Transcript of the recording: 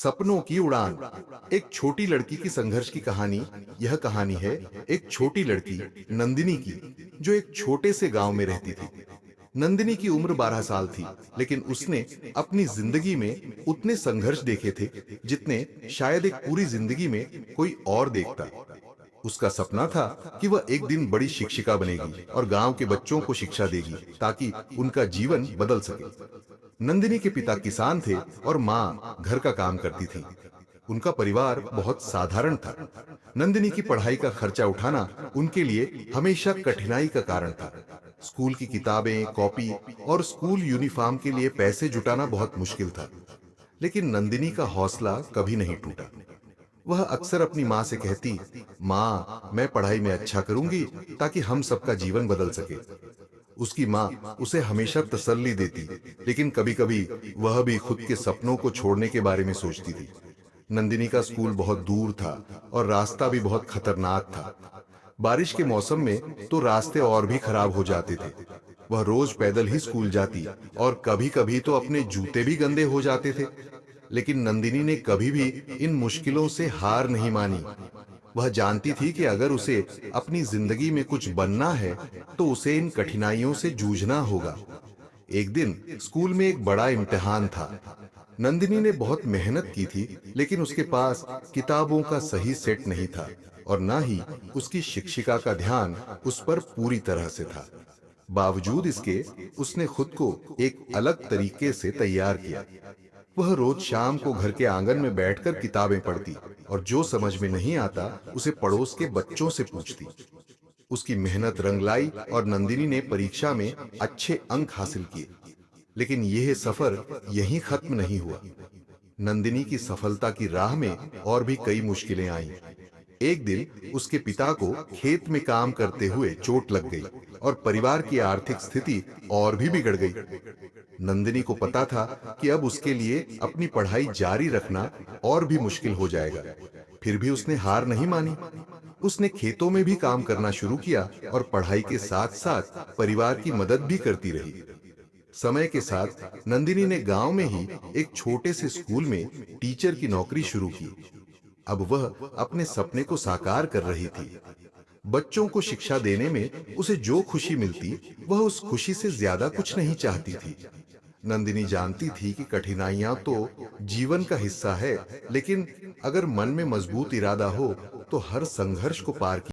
सपनों की उड़ान। एक छोटी लड़की की संघर्ष की कहानी। यह कहानी है एक छोटी लड़की नंदिनी की, जो एक छोटे से गांव में रहती थी। नंदिनी की उम्र 12 साल थी, लेकिन उसने अपनी जिंदगी में उतने संघर्ष देखे थे जितने शायद एक पूरी जिंदगी में कोई और देखता। उसका सपना था कि वह एक दिन बड़ी शिक्षिका बनेगी और गांव के बच्चों को शिक्षा देगी ताकि उनका जीवन बदल सके। नंदिनी के पिता किसान थे और माँ घर का काम करती थी। उनका परिवार बहुत साधारण था। नंदिनी की पढ़ाई का खर्चा उठाना उनके लिए हमेशा कठिनाई का कारण था। स्कूल की किताबें, कॉपी और स्कूल यूनिफॉर्म के लिए पैसे जुटाना बहुत मुश्किल था। लेकिन नंदिनी का हौसला कभी नहीं टूटा। वह अक्सर अपनी माँ से कहती, माँ, मैं पढ़ाई में अच्छा करूंगी ताकि हम सबका जीवन बदल सके। उसकी माँ उसे हमेशा तसल्ली देती, लेकिन कभी-कभी वह भी खुद के सपनों को छोड़ने के बारे में सोचती थी। नंदिनी का स्कूल बहुत दूर था और रास्ता भी बहुत खतरनाक था। बारिश के मौसम में तो रास्ते और भी खराब हो जाते थे। वह रोज पैदल ही स्कूल जाती और कभी-कभी तो अपने जूते भी गंदे हो जाते थे। लेकिन नंदिनी ने कभी भी इन मुश्किलों से हार नहीं मानी। वह जानती थी कि अगर उसे अपनी जिंदगी में कुछ बनना है, तो उसे इन कठिनाइयों से जूझना होगा। एक दिन स्कूल में एक बड़ा इम्तिहान था। नंदिनी ने बहुत मेहनत की थी, लेकिन उसके पास किताबों का सही सेट नहीं था और न ही उसकी शिक्षिका का ध्यान उस पर पूरी तरह से था। बावजूद इसके, उसने खुद को एक अलग तरीके से तैयार किया। वह रोज शाम को घर के आंगन में बैठकर किताबें पढ़ती और जो समझ में नहीं आता उसे पड़ोस के बच्चों से पूछती। उसकी मेहनत रंग लाई और नंदिनी ने परीक्षा में अच्छे अंक हासिल किए। लेकिन यह सफर यहीं खत्म नहीं हुआ। नंदिनी की सफलता की राह में और भी कई मुश्किलें आईं। एक दिन उसके पिता को खेत में काम करते हुए चोट लग गई और परिवार की आर्थिक स्थिति और भी बिगड़ गई। नंदिनी को पता था कि अब उसके लिए अपनी पढ़ाई जारी रखना और भी मुश्किल हो जाएगा। फिर भी उसने हार नहीं मानी। उसने खेतों में भी काम करना शुरू किया और पढ़ाई के साथ-साथ परिवार की मदद भी करती रही। समय के साथ नंदिनी ने गांव में ही एक छोटे से स्कूल में टीचर की नौकरी शुरू की। अब वह अपने सपने को साकार कर रही थी। बच्चों को शिक्षा देने में उसे जो खुशी मिलती, वह उस खुशी से ज्यादा कुछ नहीं चाहती थी। नंदिनी जानती थी कि कठिनाइयां तो जीवन का हिस्सा है, लेकिन अगर मन में मजबूत इरादा हो, तो हर संघर्ष को पार